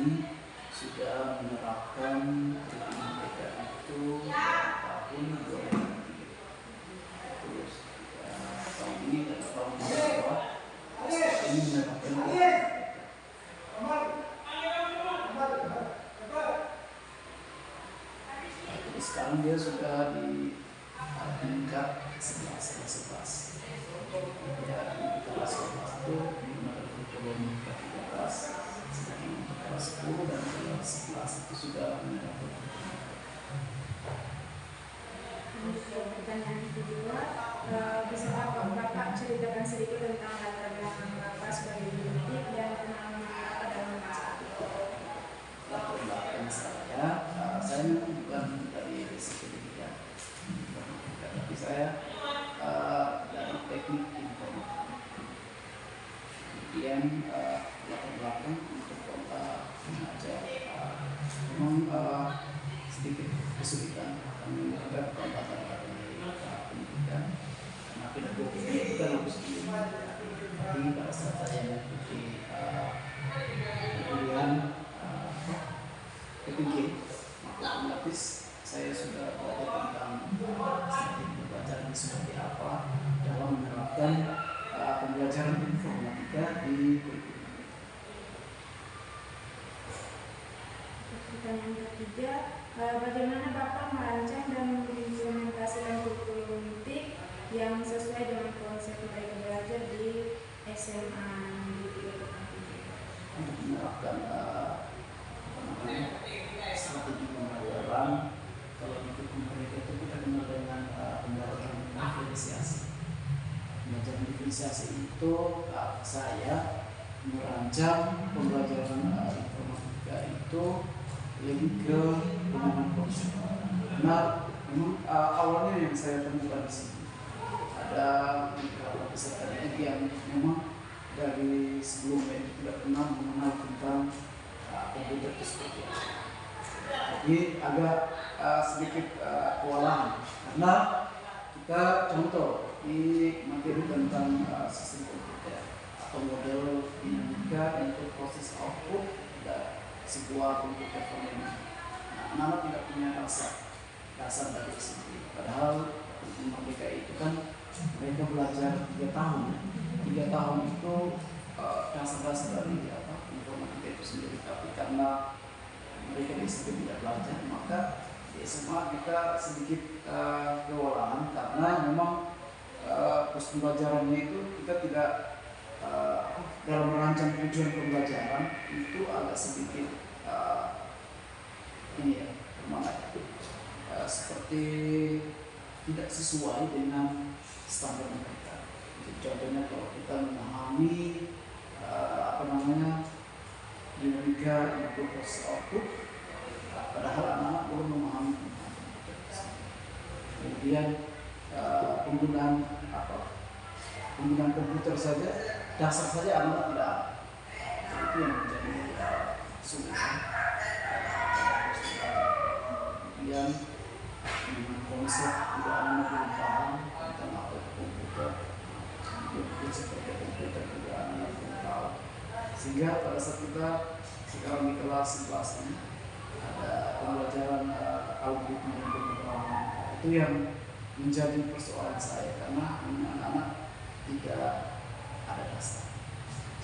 ini sudah menerapkan kurikulum mereka itu tahun 2003. Terus tahun ini dan tahun bawah ini menerapkan jadi sekarang dia sudah di tingkat 11 ya, di kelas 11 itu menggunakan kurikulum K13, sedangkan kelas 10 dan kelas 11 itu sudah menerapkan. Pertanyaan kedua, bisa Bapak ceritakan sedikit tentang latar belakang Bapak sebagai pendidik dan pengalaman Bapak dalam membaca Al-Quran? Latar belakang saya memang bukan dari basic pendidikan, tapi saya dari teknik informatika. Kemudian latar belakang untuk mengajar memang sedikit kesulitan kami menghadapi kombatan dari pendidikan karena pedagogi itu kan harus tapi pada saat saya mengikuti kuliah PPG maka otomatis saya sudah belajar tentang strategi pembelajaran seperti apa dalam menerapkan pembelajaran informatika di kurikulum. Pertanyaan ketiga, bagaimana Bapak merancang dan mengimplementasikan kurikulum TIK yang sesuai dengan konsep budaya belajar di SMA Negeri 3 Untuk menerapkan strategi pembelajaran, kalau di kurikulum mereka itu kita kenal dengan pembelajaran diferensiasi. Pembelajaran diferensiasi itu saya merancang pembelajaran informatika itu lebih ke pemahaman konsep. Karena memang awalnya yang saya temukan di sini ada beberapa peserta didik yang memang dari sebelumnya itu tidak pernah mengenal tentang komputer itu seperti apa. Jadi agak sedikit kewalahan karena kita contoh di materi tentang sistem komputer atau model dinamika untuk proses output dan sebuah komputer formula. Anak-anak tidak punya dasar dari sini. Padahal mereka itu kan mereka belajar 3 tahun. 3 tahun itu dasar-dasar dari informatika itu sendiri. Tapi karena mereka di SMP tidak belajar, maka di SMA kita sedikit kewalahan karena memang proses pembelajarannya itu kita tidak dalam merancang tujuan pembelajaran itu agak sedikit seperti tidak sesuai dengan standar mereka. Jadi contohnya kalau kita memahami dinamika input proses output, padahal anak-anak belum memahami kemudian penggunaan komputer saja, dasar saja anak-anak tidak ada. Itu yang menjadi solusi. Kemudian dengan konsep juga anak-anak belum paham tentang apa itu komputer, kemudian seperti komputer juga anak-anak belum tahu. Sehingga pada saat kita sekarang di kelas 11 ini ada pembelajaran algoritma dan pemrograman, itu yang menjadi persoalan saya karena anak-anak tidak ada dasar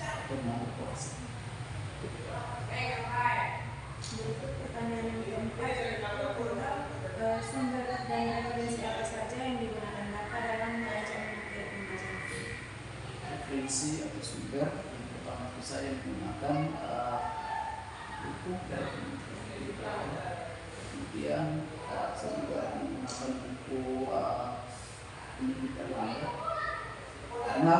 atau mengenal konsep. Berikut pertanyaan yang keempat, sumber dan referensi apa saja yang digunakan Bapak dalam merancang materi pembelajaran? Referensi atau sumber yang pertama itu saya menggunakan buku dari Kementerian. Kemudian saya juga menggunakan buku pendidikan lainnya karena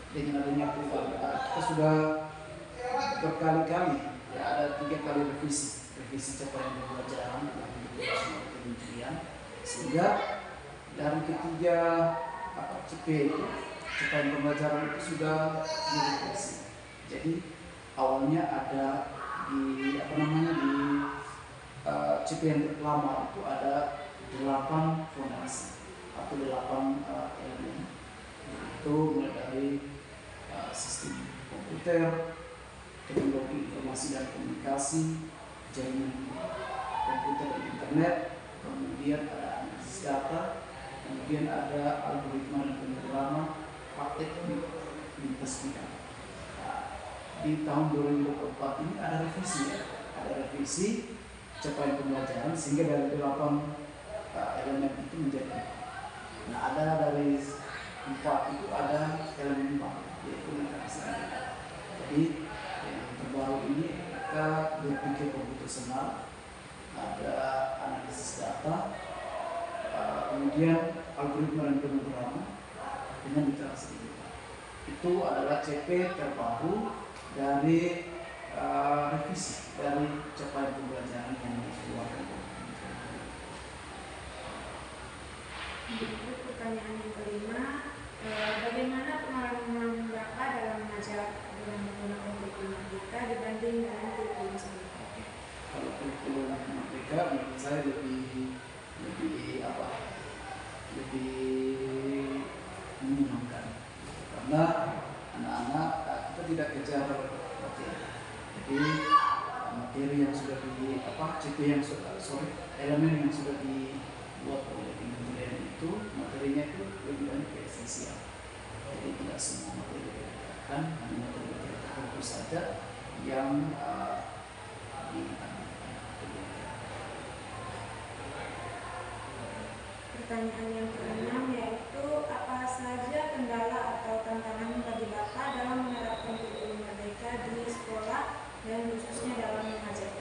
dengan adanya Quran kita sudah berkali-kali ya ada 3 kali revisi capaian pembelajaran yang diberikan oleh kementerian, sehingga dari ketiga CP itu capaian pembelajaran itu sudah direvisi. Jadi awalnya ada di CP yang lama itu ada 8 fondasi atau 8 elemen, itu mulai dari sistem komputer, informasi dan komunikasi, jaringan komputer dan internet, kemudian ada analisis data, kemudian ada algoritma dan pemrograman, praktek lintas bidang. Nah, di tahun 2024 ini ada revisi capaian pembelajaran sehingga dari 8 elemen itu menjadi. Nah, ada dari 4 itu ada elemen baru, yaitu mekanisme. Jadi yang terbaru ini kita berpikir komputasional, ada analisis data, kemudian algoritma dan pemrograman dengan literasi digital. Itu adalah CP terbaru dari revisi dari capaian pembelajaran yang dikeluarkan. Pertanyaan yang kelima, bagaimana pengalaman Bapak dalam mengajar dengan menggunakan kurikulum Merdeka dibanding dengan kurikulum sebelumnya? Kalau kurikulum Merdeka menurut saya lebih menyenangkan, karena anak-anak kita tidak kejar materi. Jadi materi yang sudah elemen yang sudah dibuat oleh kementerian itu, materinya itu lebih banyak ke esensial. Jadi tidak semua materi dikatakan, hanya materi tertentu saja yang Pertanyaan yang keenam yaitu apa saja kendala atau tantangan bagi Bapak dalam menerapkan kurikulum Merdeka di sekolah dan khususnya dalam mengajar?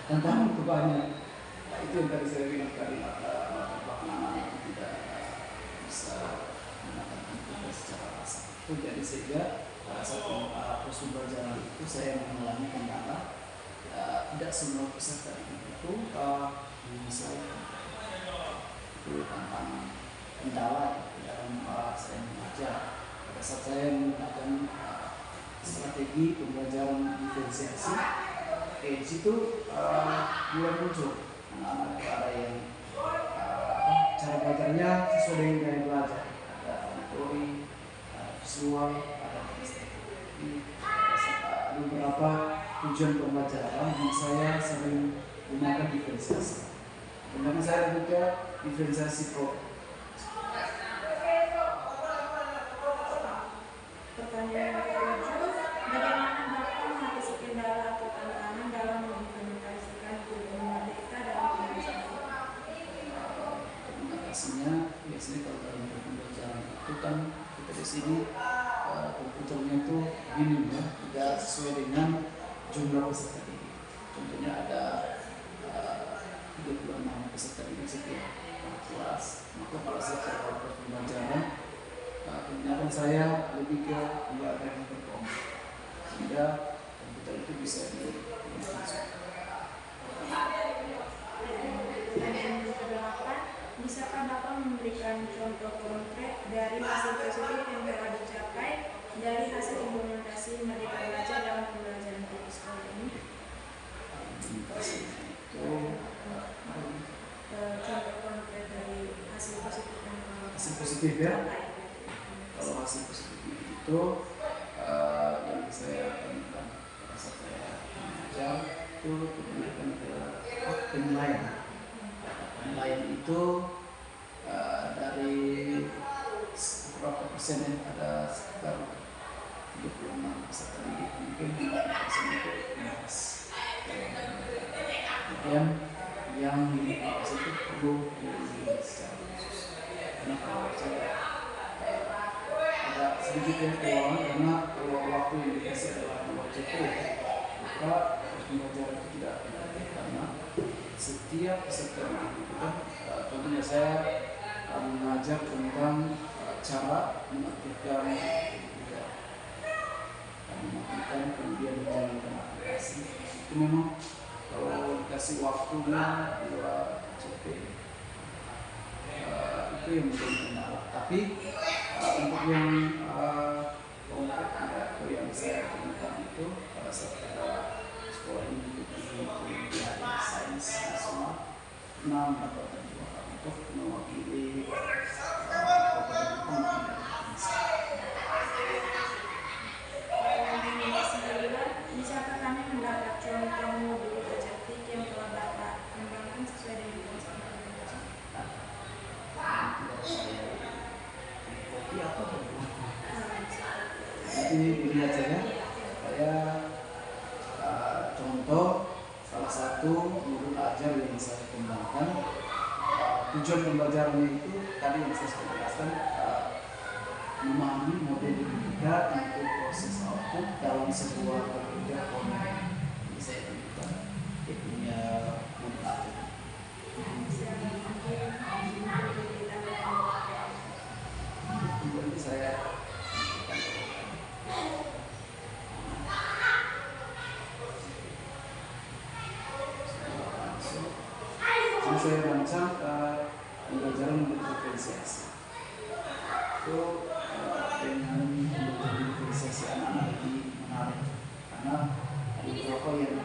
Tantangan itu banyak. Itu yang tadi saya bilang tadi, mata pelaksanaan itu tidak bisa menggunakan komputer secara langsung. Itu jadi sehingga saat proses pembelajaran itu saya mengalami kendala. Tidak semua peserta itu bisa. Itu tantangan kendala dalam saya mengajar. Pada saat saya menggunakan strategi pembelajaran diferensiasi, di situ mulai muncul anak-anak ada yang cara belajarnya sesuai dengan gaya belajar, ada auditori, visual, ada ada beberapa tujuan pembelajaran yang saya sering gunakan diferensiasi. Kemudian saya juga diferensiasi program. Pertanyaan ke-7, bagaimana Bapak mengatasi kendala atau tantangan dalam mengimplementasikan kurikulum Merdeka dalam pembelajaran? Implementasinya biasanya kalau dalam pembelajaran itu kan kita di sini komputernya itu minim ya, tidak sesuai dengan jumlah peserta didik. Contohnya ada 36 peserta didik setiap kelas, maka pada saat proses pembelajaran kebanyakan saya lebih ke ada yang berkomputer sehingga komputer itu bisa dimanfaatkan. Bisakah Bapak memberikan contoh konkret dari hasil positif yang telah dicapai dari hasil implementasi Merdeka Belajar dalam pembelajaran di sekolah ini? Implementasi itu contoh konkret dari hasil positif yang hasil positif ya. dicapai. Kalau hasil positif itu yang saya temukan pada saat saya mengajar itu kebanyakan penilaian. Penilaian itu dari berapa persen ya, ada sekitar 36 peserta didik, mungkin 4% itu emas. Kemudian yang 5% itu perlu diuji secara khusus. Karena kalau saya ada sedikit yang keuangan, karena kalau waktu yang dikasih adalah 2 CP, maka pembelajaran itu tidak efektif karena setiap peserta didik itu kan tentunya saya mengajar tentang cara mengaktifkan kemudian menjalankan aplikasi. Itu memang kalau dikasih waktunya 2 CP itu yang menjadi kendala. Tapi untuk yang konkret atau yang saya temukan itu pada saat kita sekolah ini di sains nasional 6 atau 2 untuk mewakili Jadi dilihat saja, saya contoh salah satu modul ajar yang saya kembangkan. Tujuan pembelajarannya itu tadi yang saya sudah jelaskan, memahami model dinamika untuk proses output dalam sebuah komputer komponen. Ini saya tunjukkan dia punya modul ajar. Ini saya saya rancang pembelajaran untuk diferensiasi. Itu dengan pembelajaran diferensiasi anak-anak lebih menarik karena ada beberapa yang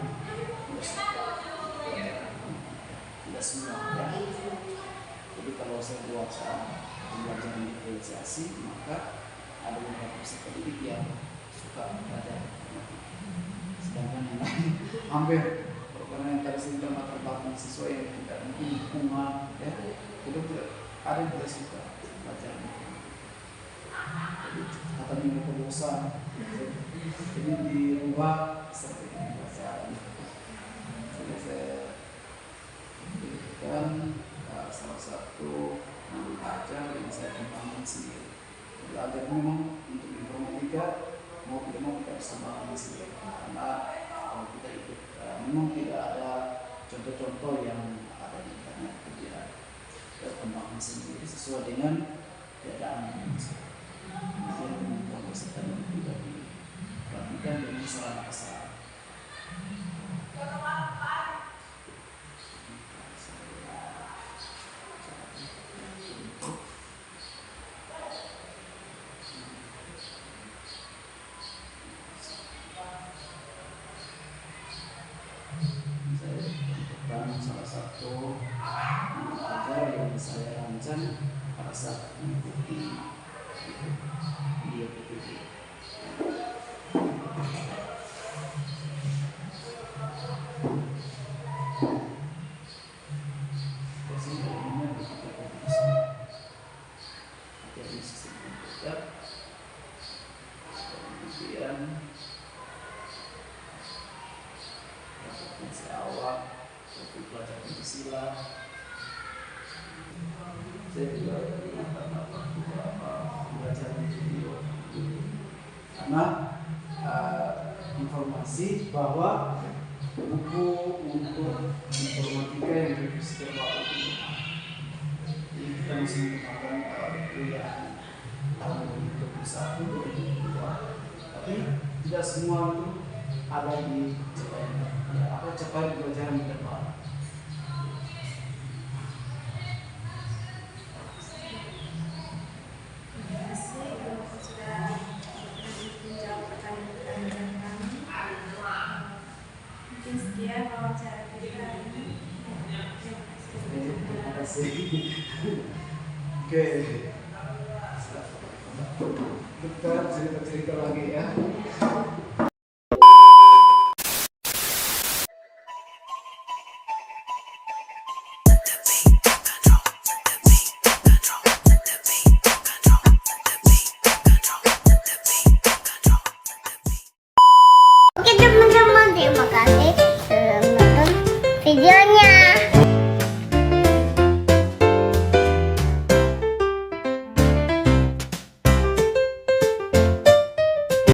tidak semua ya. Jadi kalau saya buat pembelajaran diferensiasi, maka ada beberapa peserta didik yang suka belajar, sedangkan yang lain hampir karena yang tadi saya bilang latar belakang siswa yang tidak mungkin lingkungan ya, itu tidak ada yang tidak suka belajar. Jadi katanya mereka bosan, jadi dirubah seperti ini pelajaran. Jadi saya berikan salah satu modul ajar yang saya kembangkan sendiri. Belajar memang untuk informatika mau tidak mau kita bisa bangun sendiri karena kalau kita ikut memang tidak ada contoh-contoh yang ada di internet, tidak kembangkan sendiri sesuai dengan keadaan Indonesia. Kemudian kemudian peserta juga diperhatikan dengan kesalahan-kesalahan. Salah satu ajar yang saya rancang pada saat mengikuti dia PPG. Saya juga belajar video karena informasi bahwa buku untuk informatika yang revisi terbaru itu, jadi kita mesti menggunakan buku yang tahun 2021, 2022, tapi tidak semua itu ada di cepat pelajaran terbaru. Sekian wawancara kita ini. Terima kasih. Oke. Kita cerita-cerita lagi ya.